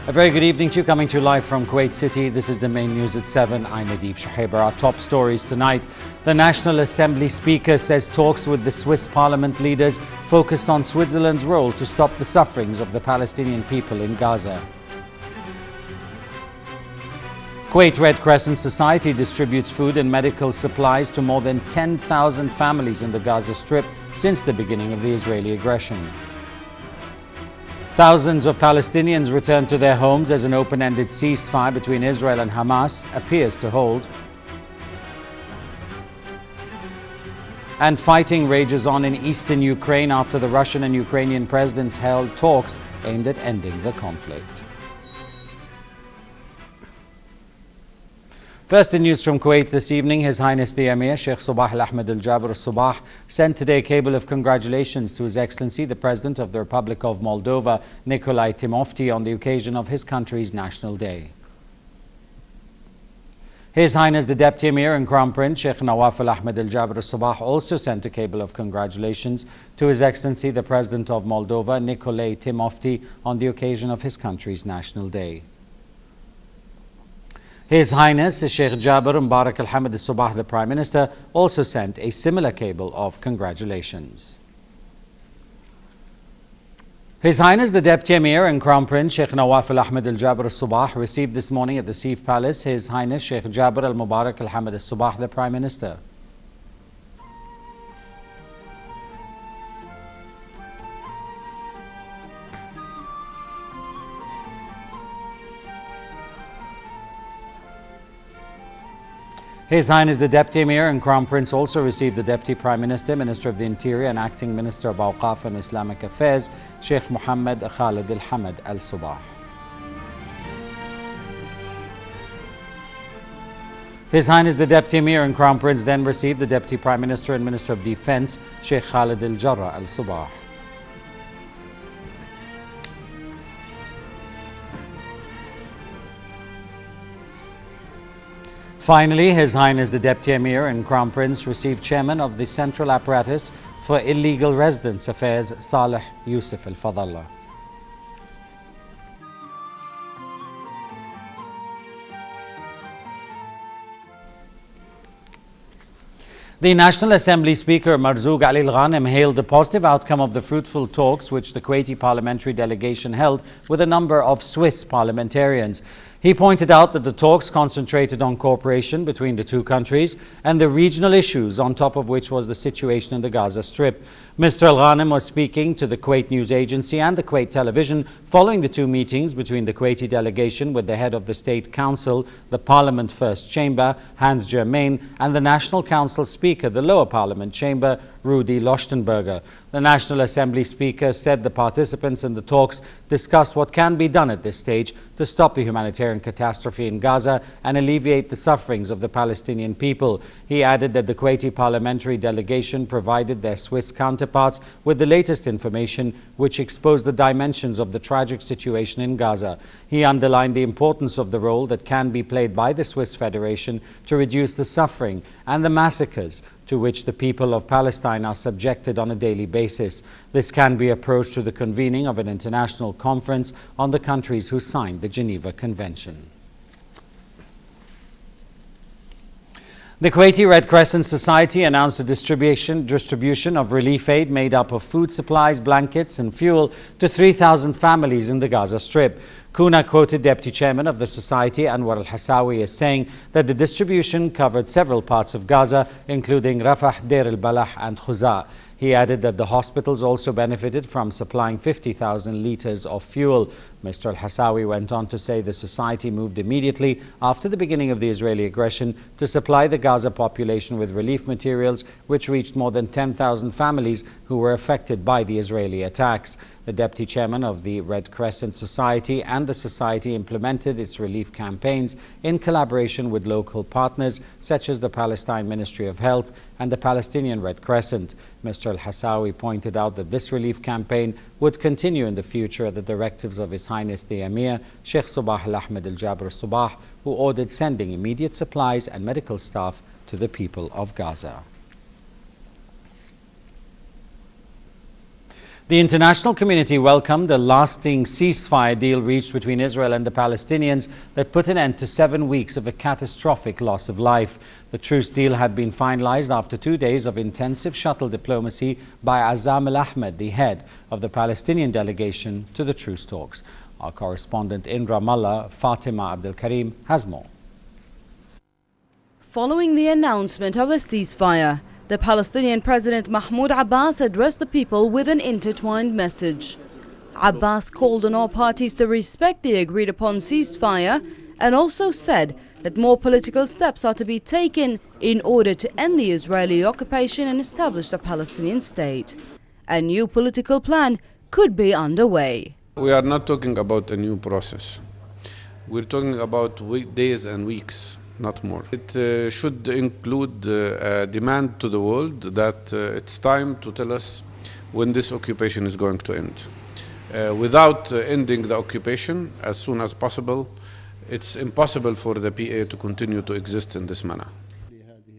A very good evening to you, coming to you live from Kuwait City. This is the main news at 7. I'm Nadeep Shahibar. Our top stories tonight. The National Assembly Speaker says talks with the Swiss Parliament leaders focused on Switzerland's role to stop the sufferings of the Palestinian people in Gaza. Kuwait Red Crescent Society distributes food and medical supplies to more than 10,000 families in the Gaza Strip since the beginning of the Israeli aggression. Thousands of Palestinians returned to their homes as an open-ended ceasefire between Israel and Hamas appears to hold. And fighting rages on in eastern Ukraine after the Russian and Ukrainian presidents held talks aimed at ending the conflict. First in news from Kuwait this evening, His Highness the Emir, Sheikh Sabah Al-Ahmed Al-Jaber Al-Sabah, sent today a cable of congratulations to His Excellency the President of the Republic of Moldova, Nicolae Timofti, on the occasion of his country's National Day. His Highness the Deputy Emir and Crown Prince, Sheikh Nawaf Al-Ahmed Al-Jaber Al-Sabah, also sent a cable of congratulations to His Excellency the President of Moldova, Nicolae Timofti, on the occasion of his country's National Day. His Highness Sheikh Jaber Mubarak Al-Hamid Al-Sabah, the Prime Minister, also sent a similar cable of congratulations. His Highness the Deputy Emir and Crown Prince Sheikh Nawaf Al-Ahmed Al-Jaber Al-Sabah received this morning at the Sif Palace His Highness Sheikh Jaber Al-Mubarak Al-Hamid Al-Sabah, the Prime Minister. His Highness the Deputy Emir and Crown Prince also received the Deputy Prime Minister, Minister of the Interior and Acting Minister of Awqaf and Islamic Affairs, Sheikh Mohammed Khalid Al-Hamad Al-Sabah. His Highness the Deputy Emir and Crown Prince then received the Deputy Prime Minister and Minister of Defence, Sheikh Khalid Al-Jarrah Al-Sabah. Finally, His Highness the Deputy Emir and Crown Prince received Chairman of the Central Apparatus for Illegal Residence Affairs, Saleh Yusuf Al-Fadallah. The National Assembly Speaker Marzouk Ali Al-Ghanem hailed the positive outcome of the fruitful talks which the Kuwaiti parliamentary delegation held with a number of Swiss parliamentarians. He pointed out that the talks concentrated on cooperation between the two countries and the regional issues, on top of which was the situation in the Gaza Strip. Mr. Al-Ghanem was speaking to the Kuwait News Agency and the Kuwait Television following the two meetings between the Kuwaiti delegation with the head of the State Council, the Parliament First Chamber, Hans Germain, and the National Council Speaker, the Lower Parliament Chamber, Rudi Lochtenberger. The National Assembly Speaker said the participants in the talks discussed what can be done at this stage to stop the humanitarian catastrophe in Gaza and alleviate the sufferings of the Palestinian people. He added that the Kuwaiti parliamentary delegation provided their Swiss counterparts with the latest information which exposed the dimensions of the tragic situation in Gaza. He underlined the importance of the role that can be played by the Swiss Federation to reduce the suffering and the massacres to which the people of Palestine are subjected on a daily basis. This can be approached through the convening of an international conference on the countries who signed the Geneva Convention. The Kuwaiti Red Crescent Society announced the distribution of relief aid made up of food supplies, blankets and fuel to 3,000 families in the Gaza Strip. Kuna quoted Deputy Chairman of the Society, Anwar Al-Hassawi, as saying that the distribution covered several parts of Gaza, including Rafah, Deir al-Balah and Khuza. He added that the hospitals also benefited from supplying 50,000 litres of fuel. Mr. Al-Hassawi went on to say the Society moved immediately after the beginning of the Israeli aggression to supply the Gaza population with relief materials, which reached more than 10,000 families who were affected by the Israeli attacks. The Deputy Chairman of the Red Crescent Society and the Society implemented its relief campaigns in collaboration with local partners such as the Palestine Ministry of Health and the Palestinian Red Crescent. Mr. Al-Hassawi pointed out that this relief campaign would continue in the future at the directives of His Highness the Emir, Sheikh Sabah Al-Ahmed Al-Jaber Al-Sabah, who ordered sending immediate supplies and medical staff to the people of Gaza. The international community welcomed a lasting ceasefire deal reached between Israel and the Palestinians that put an end to 7 weeks of a catastrophic loss of life. The truce deal had been finalized after 2 days of intensive shuttle diplomacy by Azzam al-Ahmed, the head of the Palestinian delegation to the truce talks. Our correspondent in Ramallah, Fatima Abdul Karim, has more. Following the announcement of the ceasefire, the Palestinian President Mahmoud Abbas addressed the people with an intertwined message. Abbas called on all parties to respect the agreed-upon ceasefire and also said that more political steps are to be taken in order to end the Israeli occupation and establish a Palestinian state. A new political plan could be underway. We are not talking about a new process. We're talking about days and weeks, not more. It should include a demand to the world that it's time to tell us when this occupation is going to end. Without ending the occupation as soon as possible, it's impossible for the PA to continue to exist in this manner.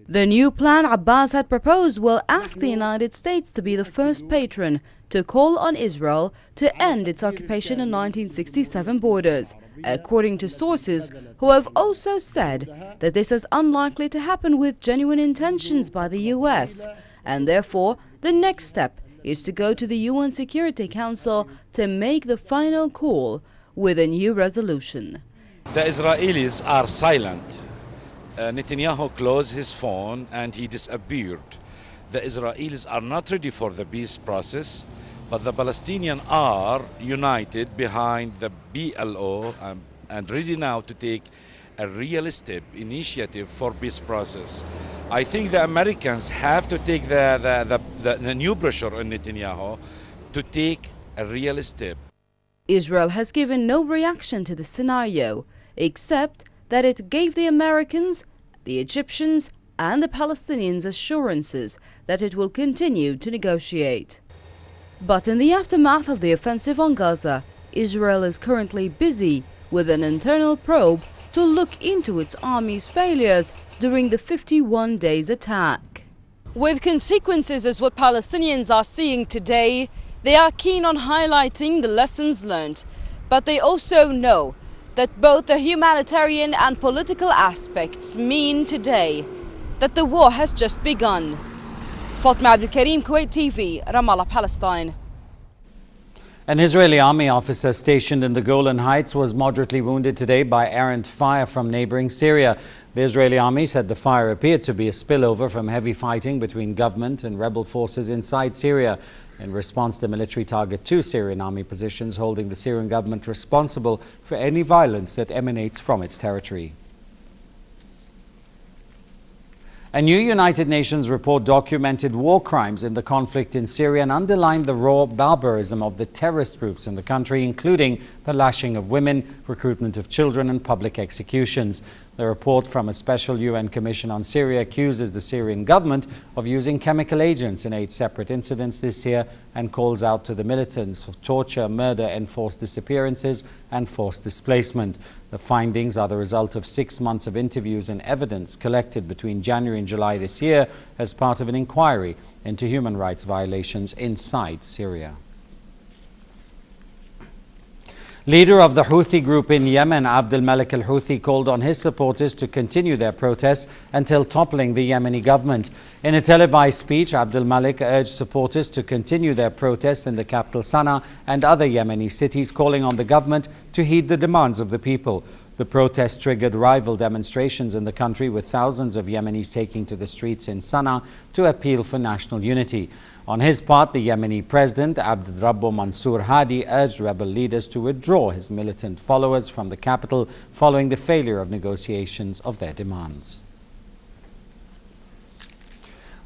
The new plan Abbas had proposed will ask the United States to be the first patron to call on Israel to end its occupation in 1967 borders, according to sources who have also said that this is unlikely to happen with genuine intentions by the US, and therefore the next step is to go to the UN Security Council to make the final call with a new resolution. The Israelis are silent. Netanyahu closed his phone and he disappeared. The Israelis are not ready for the peace process, but the Palestinians are united behind the PLO and ready now to take a realistic initiative for peace process. I think the Americans have to take the new pressure on Netanyahu to take a realistic. Israel has given no reaction to the scenario, except that it gave the Americans, the Egyptians and the Palestinians assurances that it will continue to negotiate. But in the aftermath of the offensive on Gaza, Israel is currently busy with an internal probe to look into its army's failures during the 51 days attack. With consequences as what Palestinians are seeing today, they are keen on highlighting the lessons learned, but they also know that both the humanitarian and political aspects mean today that the war has just begun. Fatima Abdul Karim, Kuwait TV, Ramallah, Palestine. An Israeli army officer stationed in the Golan Heights was moderately wounded today by errant fire from neighboring Syria. The Israeli army said the fire appeared to be a spillover from heavy fighting between government and rebel forces inside Syria. In response, the military targeted 2 Syrian army positions, holding the Syrian government responsible for any violence that emanates from its territory. A new United Nations report documented war crimes in the conflict in Syria and underlined the raw barbarism of the terrorist groups in the country, including the lashing of women, recruitment of children and public executions. The report from a special UN Commission on Syria accuses the Syrian government of using chemical agents in 8 separate incidents this year and calls out to the militants for torture, murder, enforced disappearances and forced displacement. The findings are the result of 6 months of interviews and evidence collected between January and July this year as part of an inquiry into human rights violations inside Syria. Leader of the Houthi group in Yemen, Abdul Malik al-Houthi, called on his supporters to continue their protests until toppling the Yemeni government. In a televised speech, Abdul Malik urged supporters to continue their protests in the capital Sana'a and other Yemeni cities, calling on the government to heed the demands of the people. The protests triggered rival demonstrations in the country, with thousands of Yemenis taking to the streets in Sana'a to appeal for national unity. On his part, the Yemeni president, Abd Rabbo Mansour Hadi, urged rebel leaders to withdraw his militant followers from the capital following the failure of negotiations of their demands.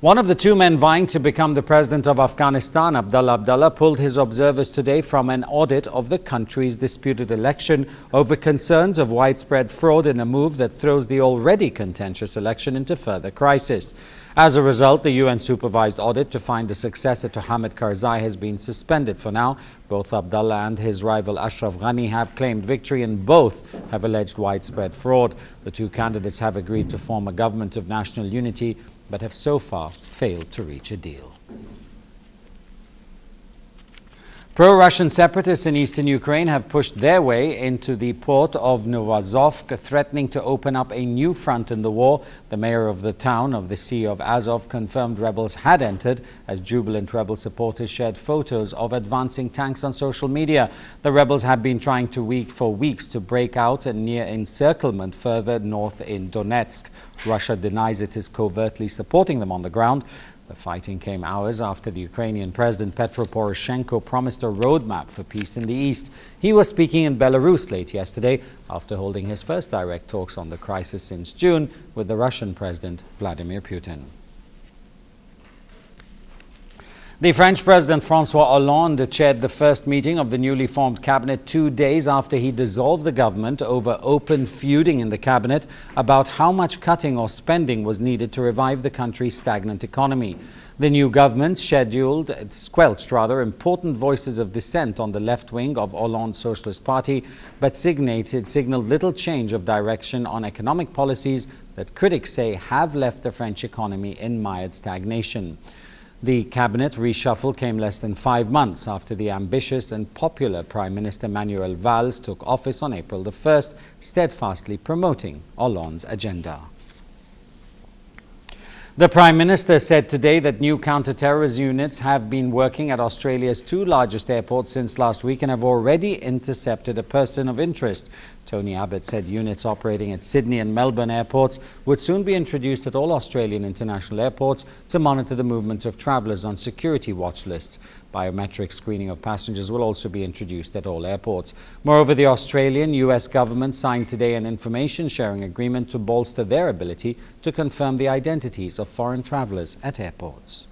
One of the 2 men vying to become the president of Afghanistan, Abdullah, pulled his observers today from an audit of the country's disputed election over concerns of widespread fraud, in a move that throws the already contentious election into further crisis. As a result, the UN-supervised audit to find a successor to Hamid Karzai has been suspended for now. Both Abdullah and his rival Ashraf Ghani have claimed victory, and both have alleged widespread fraud. The 2 candidates have agreed to form a government of national unity, but have so far failed to reach a deal. Pro-Russian separatists in eastern Ukraine have pushed their way into the port of Novazovsk, threatening to open up a new front in the war. The mayor of the town of the Sea of Azov confirmed rebels had entered as jubilant rebel supporters shared photos of advancing tanks on social media. The rebels have been trying for weeks to break out a near encirclement further north in Donetsk. Russia denies it is covertly supporting them on the ground. The fighting came hours after the Ukrainian President Petro Poroshenko promised a roadmap for peace in the east. He was speaking in Belarus late yesterday after holding his first direct talks on the crisis since June with the Russian President Vladimir Putin. The French President François Hollande chaired the first meeting of the newly formed cabinet 2 days after he dissolved the government over open feuding in the cabinet about how much cutting or spending was needed to revive the country's stagnant economy. The new government squelched important voices of dissent on the left wing of Hollande's Socialist Party, but signaled little change of direction on economic policies that critics say have left the French economy in mired stagnation. The cabinet reshuffle came less than 5 months after the ambitious and popular Prime Minister Manuel Valls took office on April the 1st, steadfastly promoting Hollande's agenda. The Prime Minister said today that new counter-terrorism units have been working at Australia's 2 largest airports since last week and have already intercepted a person of interest. Tony Abbott said units operating at Sydney and Melbourne airports would soon be introduced at all Australian international airports to monitor the movement of travellers on security watch lists. Biometric screening of passengers will also be introduced at all airports. Moreover, the Australian US government signed today an information sharing agreement to bolster their ability to confirm the identities of foreign travellers at airports.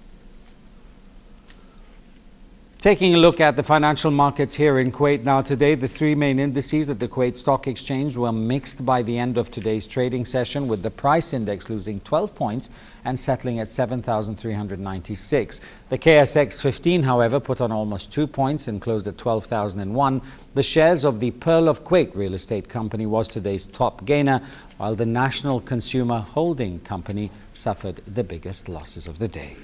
Taking a look at the financial markets here in Kuwait now today, the 3 main indices at the Kuwait Stock Exchange were mixed by the end of today's trading session, with the price index losing 12 points and settling at 7,396. The KSX 15, however, put on almost 2 points and closed at 12,001. The shares of the Pearl of Kuwait real estate company was today's top gainer, while the National Consumer Holding Company suffered the biggest losses of the day.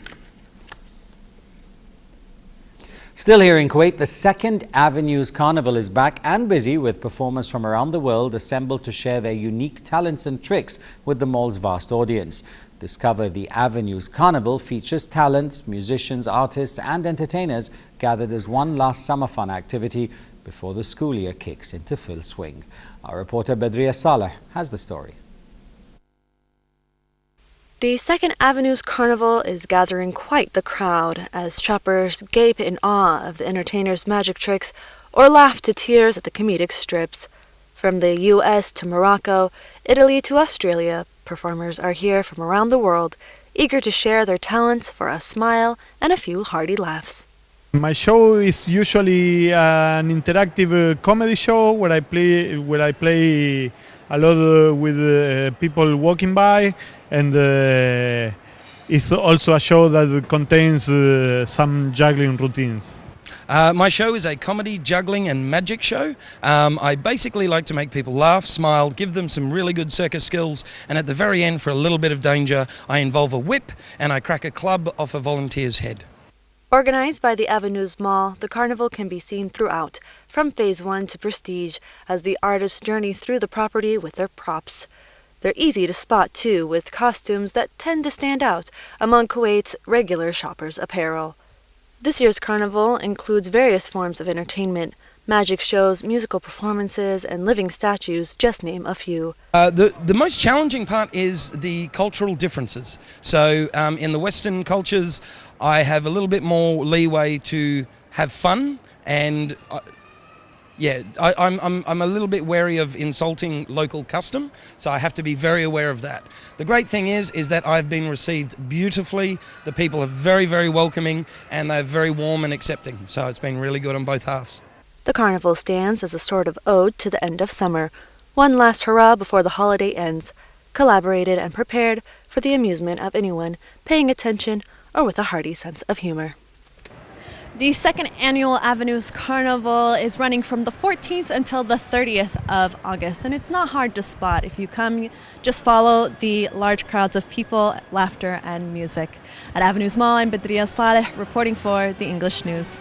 Still here in Kuwait, the Second Avenues Carnival is back and busy, with performers from around the world assembled to share their unique talents and tricks with the mall's vast audience. Discover the Avenues Carnival features talents, musicians, artists and entertainers gathered as one last summer fun activity before the school year kicks into full swing. Our reporter Badriya Saleh has the story. The Second Avenues Carnival is gathering quite the crowd as shoppers gape in awe of the entertainers' magic tricks or laugh to tears at the comedic strips. From the U.S. to Morocco, Italy to Australia, performers are here from around the world, eager to share their talents for a smile and a few hearty laughs. My show is usually an interactive comedy show where I play a lot with people walking by, and it's also a show that contains some juggling routines. My show is a comedy, juggling and magic show. I basically like to make people laugh, smile, give them some really good circus skills, and at the very end, for a little bit of danger, I involve a whip and I crack a club off a volunteer's head. Organized by the Avenues Mall, the carnival can be seen throughout, from Phase 1 to Prestige, as the artists journey through the property with their props. They're easy to spot, too, with costumes that tend to stand out among Kuwait's regular shoppers' apparel. This year's carnival includes various forms of entertainment, magic shows, musical performances, and living statues, just name a few. The most challenging part is the cultural differences. So in the Western cultures, I have a little bit more leeway to have fun, and I'm a little bit wary of insulting local custom, so I have to be very aware of that. The great thing is that I've been received beautifully. The people are very, very welcoming, and they're very warm and accepting, so it's been really good on both halves. The carnival stands as a sort of ode to the end of summer, one last hurrah before the holiday ends, collaborated and prepared for the amusement of anyone paying attention or with a hearty sense of humor. The second annual Avenues Carnival is running from the 14th until the 30th of August, and it's not hard to spot. If you come, just follow the large crowds of people, laughter, and music. At Avenues Mall, I'm Badriya Saleh, reporting for the English News.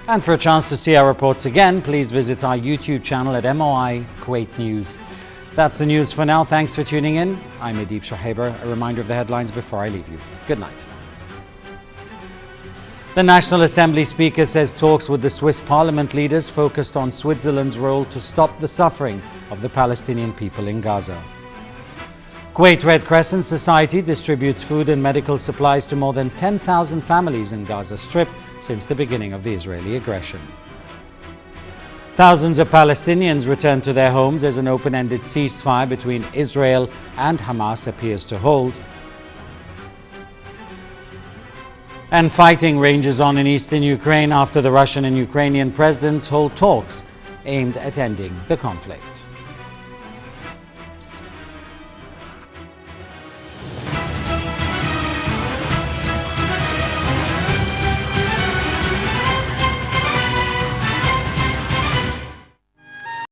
And for a chance to see our reports again, please visit our YouTube channel at MOI Kuwait News. That's the news for now. Thanks for tuning in. I'm Adeep Shahiber. A reminder of the headlines before I leave you. Good night. The National Assembly Speaker says talks with the Swiss Parliament leaders focused on Switzerland's role to stop the suffering of the Palestinian people in Gaza. Kuwait Red Crescent Society distributes food and medical supplies to more than 10,000 families in Gaza Strip since the beginning of the Israeli aggression. Thousands of Palestinians returned to their homes as an open-ended ceasefire between Israel and Hamas appears to hold. And fighting ranges on in eastern Ukraine after the Russian and Ukrainian presidents hold talks aimed at ending the conflict.